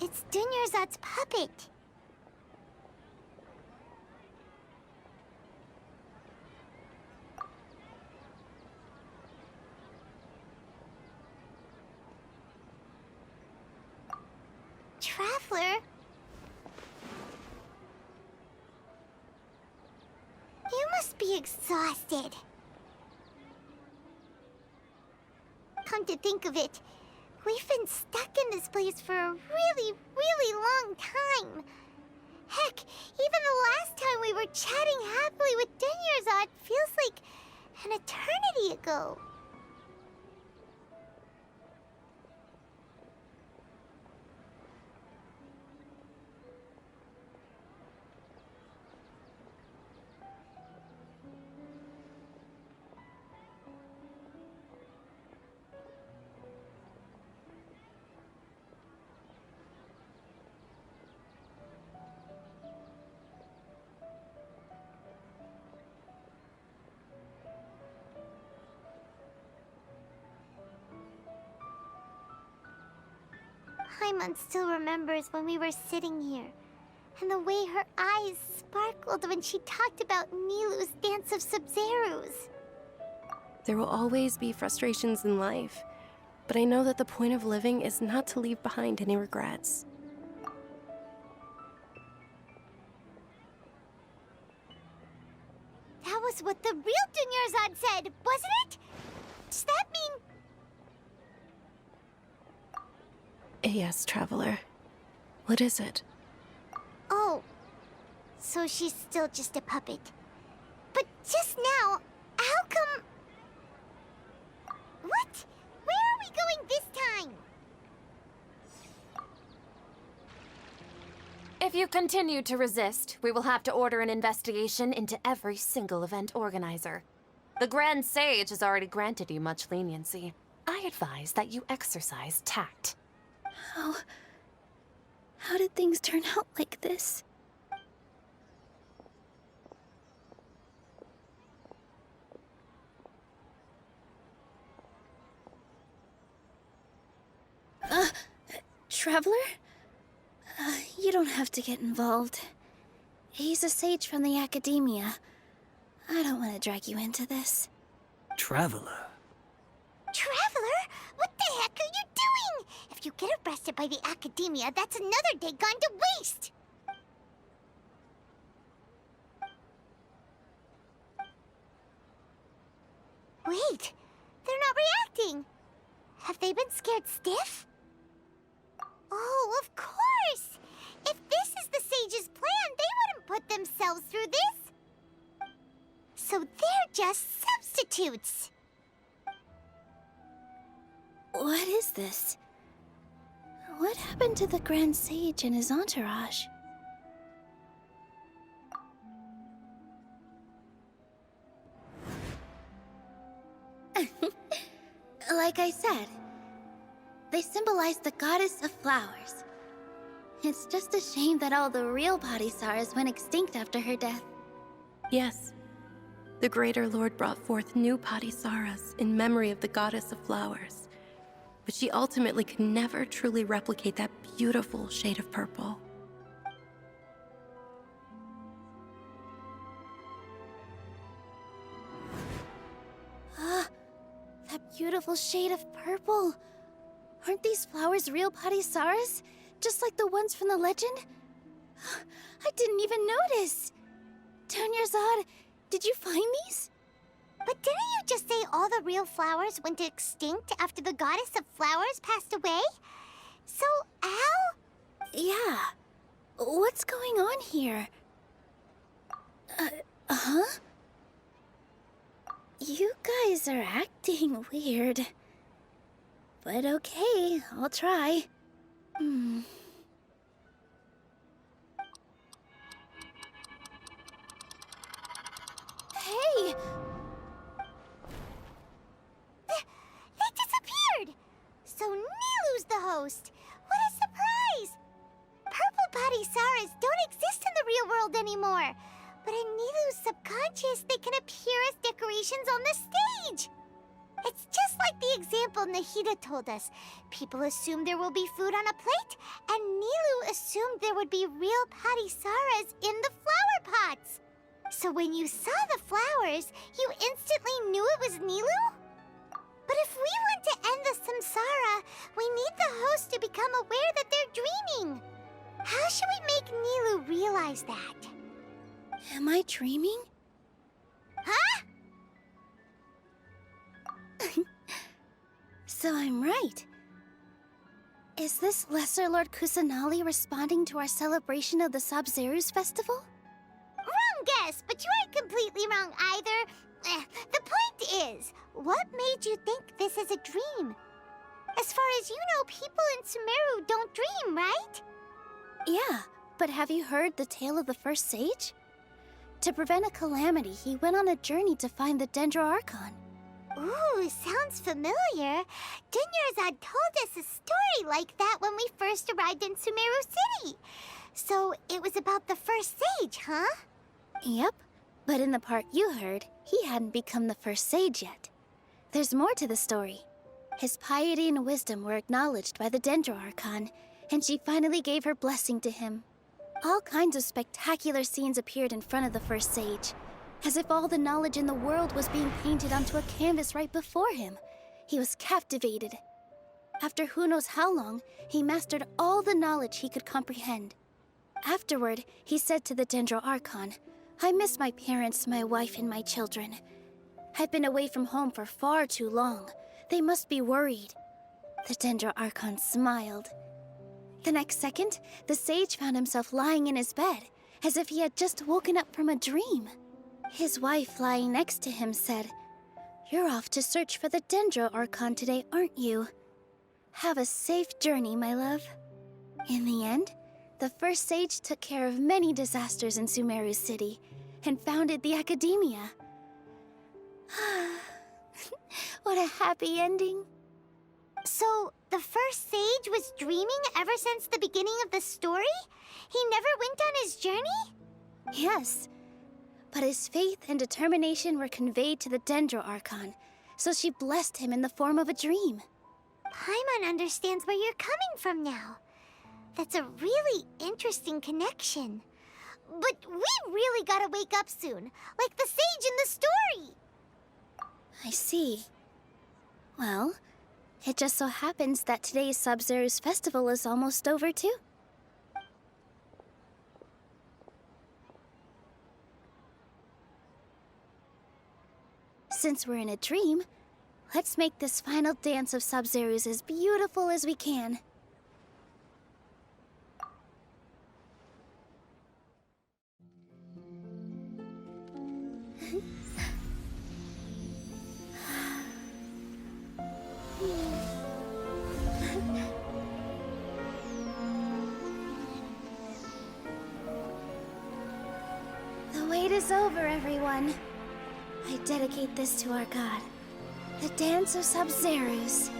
It's Dunyarzad's puppet. Traveler? You must be exhausted. Come to think of it, we've been stuck in this place for a really, really long time. Heck, even the last time we were chatting happily with Dunyarzad feels like an eternity ago. Paimon still remembers when we were sitting here, and the way her eyes sparkled when she talked about Nilu's dance of Sub-Zerus. There will always be frustrations in life, but I know that the point of living is not to leave behind any regrets. That was what the real Dunyarzad said, wasn't it? Does that mean... Yes, Traveler. What is it? Oh, so she's still just a puppet. But just now, how come... What? Where are we going this time? If you continue to resist, we will have to order an investigation into every single event organizer. The Grand Sage has already granted you much leniency. I advise that you exercise tact. How did things turn out like this? Traveler? You don't have to get involved. He's a sage from the Academia. I don't want to drag you into this. Traveler? Traveler? What the heck are you doing? If you get arrested by the Academia, that's another day gone to waste! Wait, they're not reacting. Have they been scared stiff? Oh, of course! If this is the Sage's plan, they wouldn't put themselves through this. So they're just substitutes. What is this? What happened to the Grand Sage and his entourage? Like I said, they symbolize the goddess of flowers. It's just a shame that all the real Bodhisattvas went extinct after her death. Yes. The Greater Lord brought forth new Padisarahs in memory of the goddess of flowers. But she ultimately could never truly replicate that beautiful shade of purple. That beautiful shade of purple. Aren't these flowers real Padisarahs? Just like the ones from the legend? I didn't even notice. Dunyarzad, did you find these? But didn't you just say all the real flowers went extinct after the goddess of flowers passed away? So, how? Yeah. What's going on here? Huh? You guys are acting weird. But okay, I'll try. Hey! They disappeared! So Nilu's the host! What a surprise! Purple Bodhisattvas don't exist in the real world anymore. But in Nilu's subconscious, they can appear as decorations on the stage. It's just like the example Nahida told us. People assume there will be food on a plate, and Nilu assumed there would be real Patisaras in the flower pots. So when you saw the flowers, you instantly knew it was Nilu? But if we want to end the samsara, we need the host to become aware that they're dreaming. How should we make Nilu realize that? Am I dreaming? Huh? So I'm right. Is this Lesser Lord Kusanali responding to our celebration of the Sabzeruz festival? Wrong guess, but you aren't completely wrong either. The point is, what made you think this is a dream? As far as you know, people in Sumeru don't dream, right? Yeah, but have you heard the tale of the first sage? To prevent a calamity, he went on a journey to find the Dendro Archon. Ooh, sounds familiar. Dunyarzad told us a story like that when we first arrived in Sumeru City. So it was about the first sage, huh? Yep, but in the part you heard, he hadn't become the first sage yet. There's more to the story. His piety and wisdom were acknowledged by the Dendro Archon, and she finally gave her blessing to him. All kinds of spectacular scenes appeared in front of the first sage, as if all the knowledge in the world was being painted onto a canvas right before him. He was captivated. After who knows how long, he mastered all the knowledge he could comprehend. Afterward, he said to the Dendro Archon, "I miss my parents, my wife, and my children. I've been away from home for far too long. They must be worried." The Dendro Archon smiled. The next second, the sage found himself lying in his bed, as if he had just woken up from a dream. His wife, lying next to him, said, "You're off to search for the Dendro Archon today, aren't you? Have a safe journey, my love." In the end, the first sage took care of many disasters in Sumeru City and founded the Academia. What a happy ending. So, the first sage was dreaming ever since the beginning of the story? He never went on his journey? Yes, but his faith and determination were conveyed to the Dendro Archon, so she blessed him in the form of a dream. Paimon understands where you're coming from now. That's a really interesting connection. But we really gotta wake up soon, like the sage in the story. I see. Well, it just so happens that today's Sabzeruz festival is almost over too. Since we're in a dream, let's make this final dance of Sabzeruz as beautiful as we can. The wait is over, everyone. I dedicate this to our god, the dance of Sabzeruz.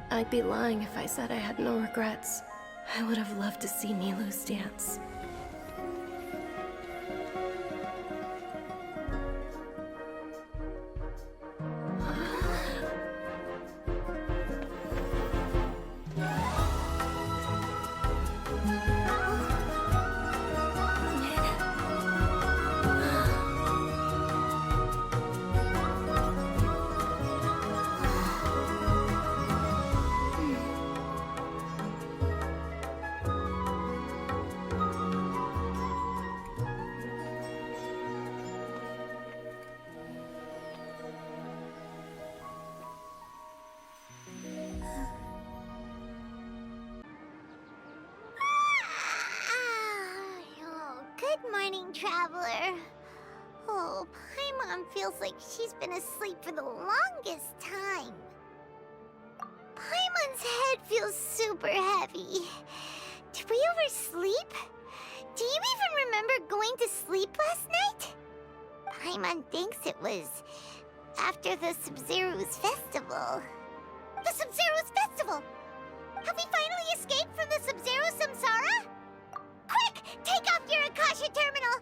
I'd be lying if I said I had no regrets. I would have loved to see Nilu's dance. Traveler. Oh, Paimon feels like she's been asleep for the longest time. Paimon's head feels super heavy. Did we oversleep? Do you even remember going to sleep last night? Paimon thinks it was after the Sumeru's festival. The Sumeru's festival! Have we finally escaped from the Sumeru Samsara? Quick! Take off your Akasha terminal!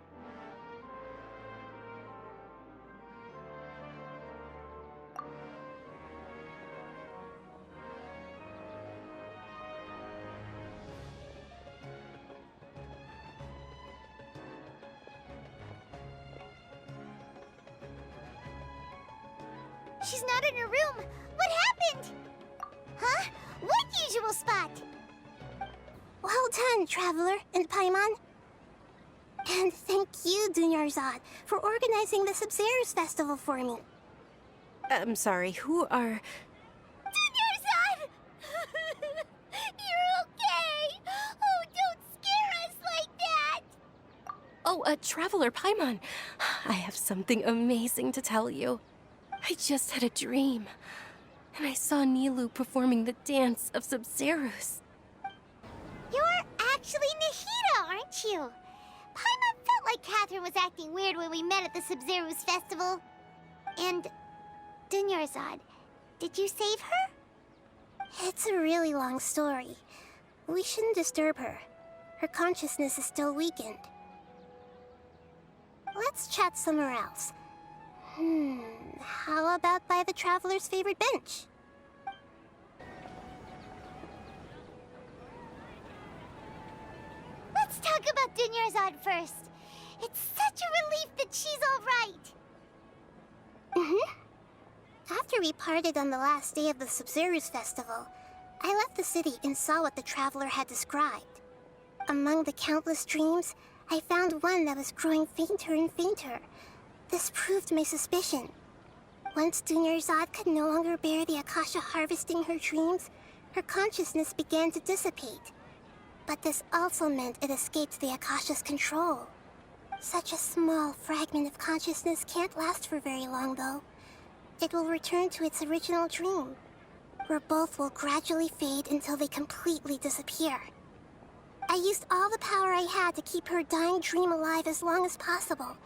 She's not in her room. What happened? Huh? What usual spot? Well done, Traveler and Paimon. And thank you, Dunyarzad, for organizing the Sumeru's festival for me. I'm sorry, who are... Dunyarzad! You're okay! Oh, don't scare us like that! Oh, Traveler Paimon. I have something amazing to tell you. I just had a dream, and I saw Nilou performing the dance of Sumeru's. You're actually Nahida, aren't you? Paimon felt like Catherine was acting weird when we met at the Sumeru's festival. And Dunyarzad, did you save her? It's a really long story. We shouldn't disturb her. Her consciousness is still weakened. Let's chat somewhere else. How about by the Traveler's favorite bench? Let's talk about Dunyarzad first. It's such a relief that she's all right. After we parted on the last day of the Sumeru's festival, I left the city and saw what the Traveler had described. Among the countless dreams, I found one that was growing fainter and fainter. This proved my suspicion. Once Dunyarzad could no longer bear the Akasha harvesting her dreams, her consciousness began to dissipate. But this also meant it escaped the Akasha's control. Such a small fragment of consciousness can't last for very long, though. It will return to its original dream, where both will gradually fade until they completely disappear. I used all the power I had to keep her dying dream alive as long as possible.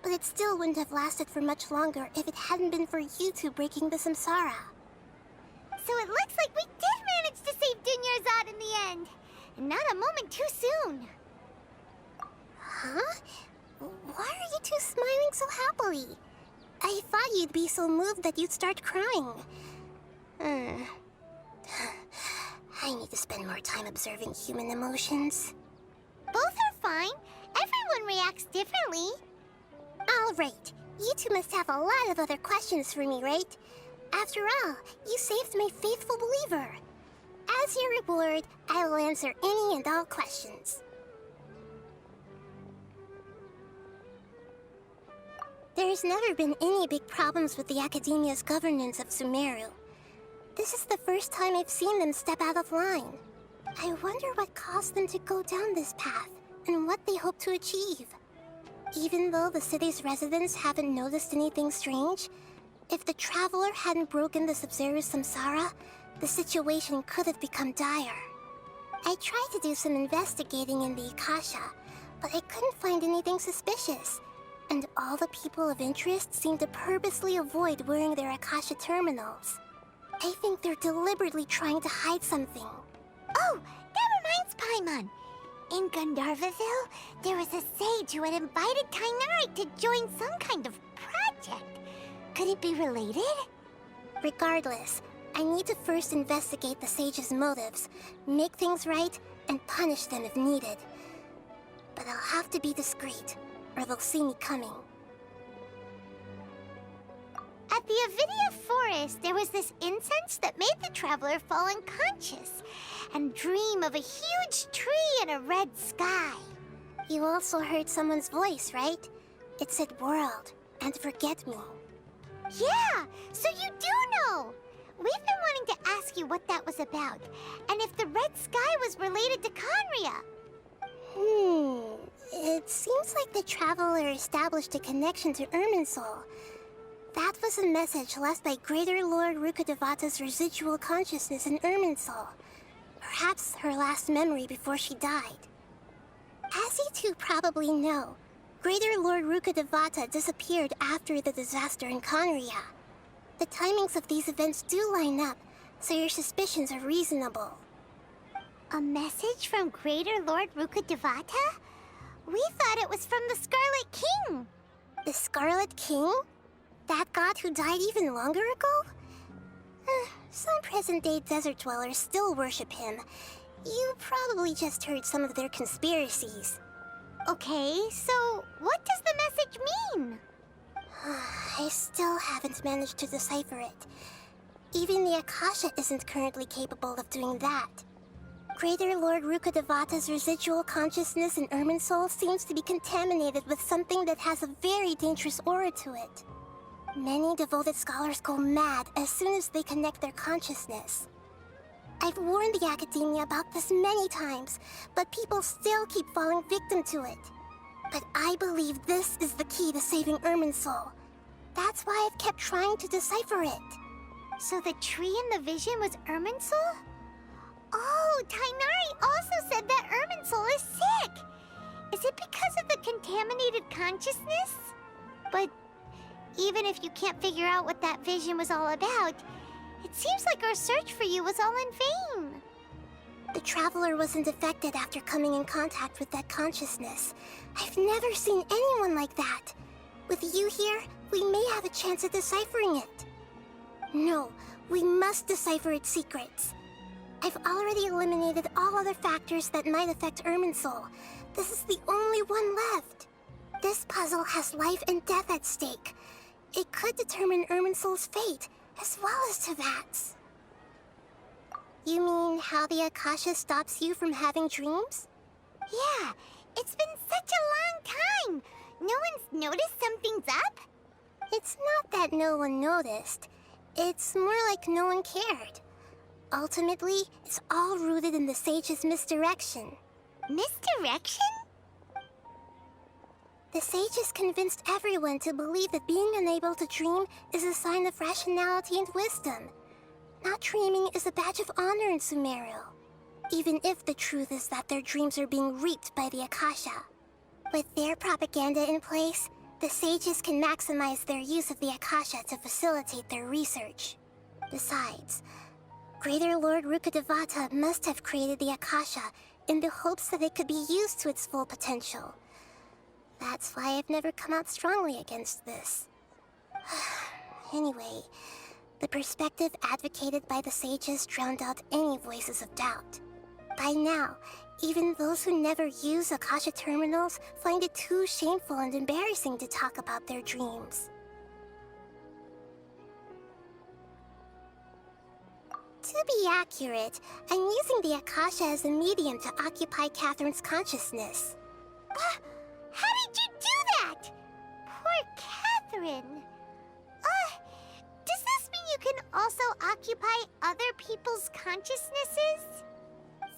But it still wouldn't have lasted for much longer if it hadn't been for you two breaking the samsara. So it looks like we did manage to save Dunyarzad in the end. And not a moment too soon. Huh? Why are you two smiling so happily? I thought you'd be so moved that you'd start crying. I need to spend more time observing human emotions. Both are fine. Everyone reacts differently. All right. You two must have a lot of other questions for me, right? After all, you saved my faithful believer. As your reward, I will answer any and all questions. There's never been any big problems with the Academia's governance of Sumeru. This is the first time I've seen them step out of line. I wonder what caused them to go down this path, and what they hope to achieve. Even though the city's residents haven't noticed anything strange, if the Traveler hadn't broken the Sumeru Samsara, the situation could have become dire. I tried to do some investigating in the Akasha, but I couldn't find anything suspicious. And all the people of interest seem to purposely avoid wearing their Akasha terminals. I think they're deliberately trying to hide something. Oh, that reminds Paimon. In Gandharvaville, there was a sage who had invited Tainari to join some kind of project. Could it be related? Regardless, I need to first investigate the sage's motives, make things right, and punish them if needed. But I'll have to be discreet, or they'll see me coming. At the Avidia Forest, there was this incense that made the Traveler fall unconscious and dream of a huge tree and a red sky. You also heard someone's voice, right? It said world and forget me. Yeah, so you do know! We've been wanting to ask you what that was about, and if the red sky was related to Conria. It seems like the Traveler established a connection to Irminsul. That was a message left by Greater Lord Rukkhadevata's residual consciousness in Irminsul. Perhaps her last memory before she died. As you two probably know, Greater Lord Rukkhadevata disappeared after the disaster in Conria. The timings of these events do line up, so your suspicions are reasonable. A message from Greater Lord Rukkhadevata? We thought it was from the Scarlet King. The Scarlet King? That god who died even longer ago? Some present-day desert dwellers still worship him. You probably just heard some of their conspiracies. Okay, so what does the message mean? I still haven't managed to decipher it. Even the Akasha isn't currently capable of doing that. Greater Lord Rukkhadevata's residual consciousness in Irminsul seems to be contaminated with something that has a very dangerous aura to it. Many devoted scholars go mad as soon as they connect their consciousness. I've warned the academia about this many times, but people still keep falling victim to it. But I believe this is the key to saving Irminsul. That's why I've kept trying to decipher it. So the tree in the vision was Irminsul? Oh, Tainari also said that Irminsul is sick! Is it because of the contaminated consciousness? But even if you can't figure out what that vision was all about, it seems like our search for you was all in vain. The Traveler wasn't affected after coming in contact with that consciousness. I've never seen anyone like that. With you here, we may have a chance at deciphering it. No, we must decipher its secrets. I've already eliminated all other factors that might affect Irminsul. This is the only one left. This puzzle has life and death at stake. It could determine Irminsul's fate, as well as Tevat's. You mean how the Akasha stops you from having dreams? Yeah, it's been such a long time. No one's noticed something's up? It's not that no one noticed. It's more like no one cared. Ultimately, it's all rooted in the Sage's misdirection. Misdirection? The Sages convinced everyone to believe that being unable to dream is a sign of rationality and wisdom. Not dreaming is a badge of honor in Sumeru, even if the truth is that their dreams are being reaped by the Akasha. With their propaganda in place, the Sages can maximize their use of the Akasha to facilitate their research. Besides, Greater Lord Rukkhadevata must have created the Akasha in the hopes that it could be used to its full potential. That's why I've never come out strongly against this. Anyway, the perspective advocated by the Sages drowned out any voices of doubt. By now, even those who never use Akasha terminals find it too shameful and embarrassing to talk about their dreams. To be accurate, I'm using the Akasha as a medium to occupy Catherine's consciousness. How did you do that? Poor Catherine. Does this mean you can also occupy other people's consciousnesses?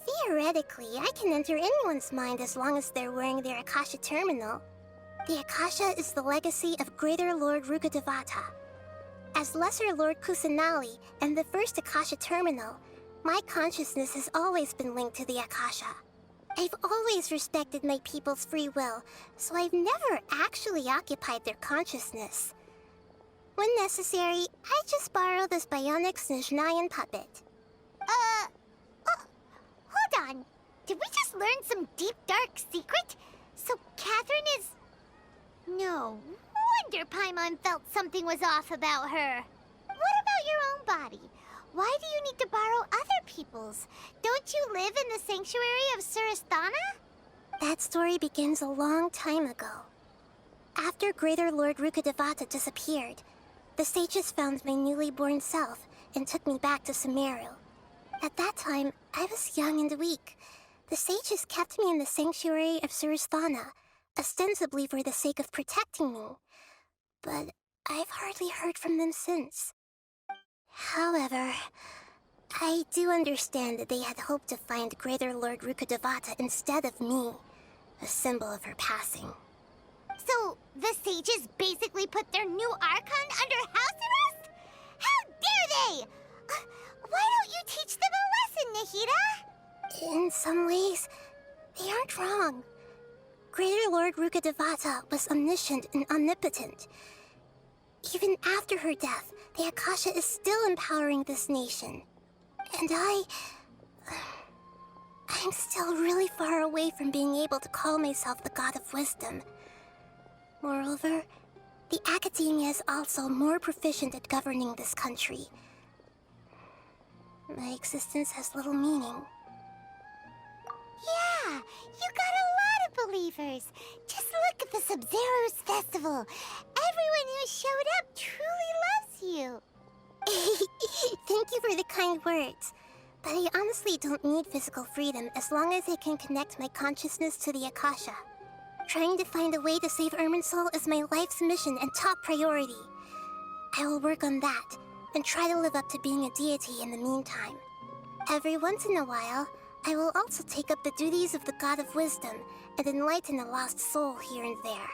Theoretically, I can enter anyone's mind as long as they're wearing their Akasha terminal. The Akasha is the legacy of Greater Lord Rukkhadevata. As Lesser Lord Kusanali and the first Akasha terminal, my consciousness has always been linked to the Akasha. I've always respected my people's free will, so I've never actually occupied their consciousness. When necessary, I just borrow this bionic Snezhnayan puppet. Hold on. Did we just learn some deep, dark secret? So Catherine is... No wonder Paimon felt something was off about her. What about your own body? Why do you need to borrow other people's? Don't you live in the sanctuary of Surasthana? That story begins a long time ago. After Greater Lord Rukkhadevata disappeared, the Sages found my newly born self and took me back to Sumeru. At that time, I was young and weak. The Sages kept me in the sanctuary of Surasthana, ostensibly for the sake of protecting me. But I've hardly heard from them since. However, I do understand that they had hoped to find Greater Lord Rukkhadevata instead of me. a symbol of her passing. So, the sages basically put their new Archon under house arrest? How dare they! Why don't you teach them a lesson, Nahida? In some ways, they aren't wrong. Greater Lord Rukkhadevata was omniscient and omnipotent. Even after her death, the Akasha is still empowering this nation. And I'm still really far away from being able to call myself the God of Wisdom. Moreover, the Academia is also more proficient at governing this country. My existence has little meaning. Yeah, you got a lot of believers. Just look at the Sub-Zero's festival. Everyone who showed up truly loves you. Thank you for the kind words. But I honestly don't need physical freedom as long as I can connect my consciousness to the Akasha. Trying to find a way to save Irminsul is my life's mission and top priority. I will work on that, and try to live up to being a deity in the meantime. Every once in a while, I will also take up the duties of the God of Wisdom and enlighten a lost soul here and there.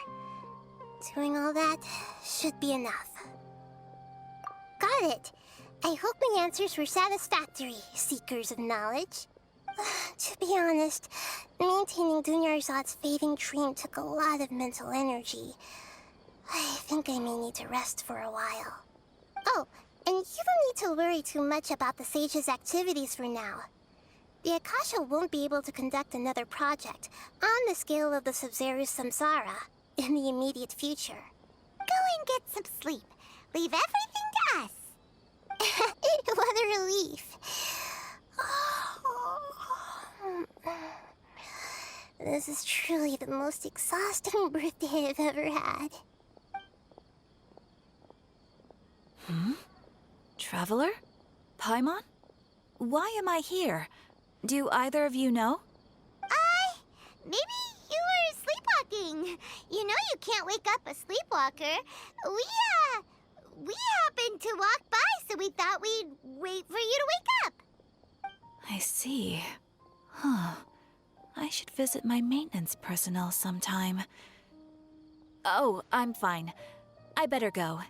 Doing all that should be enough. Got it! I hope my answers were satisfactory, seekers of knowledge. To be honest, maintaining Dunyarzad's fading dream took a lot of mental energy. I think I may need to rest for a while. Oh, and you don't need to worry too much about the Sage's activities for now. The Akasha won't be able to conduct another project on the scale of the Sub-Zero Samsara in the immediate future. Go and get some sleep. Leave everything to us. What a relief. This is truly the most exhausting birthday I've ever had. Traveler? Paimon? Why am I here? Do either of you know? Maybe you were sleepwalking. You know you can't wake up a sleepwalker. We happened to walk by, so we thought we'd wait for you to wake up. I see. Huh. I should visit my maintenance personnel sometime. Oh, I'm fine. I better go.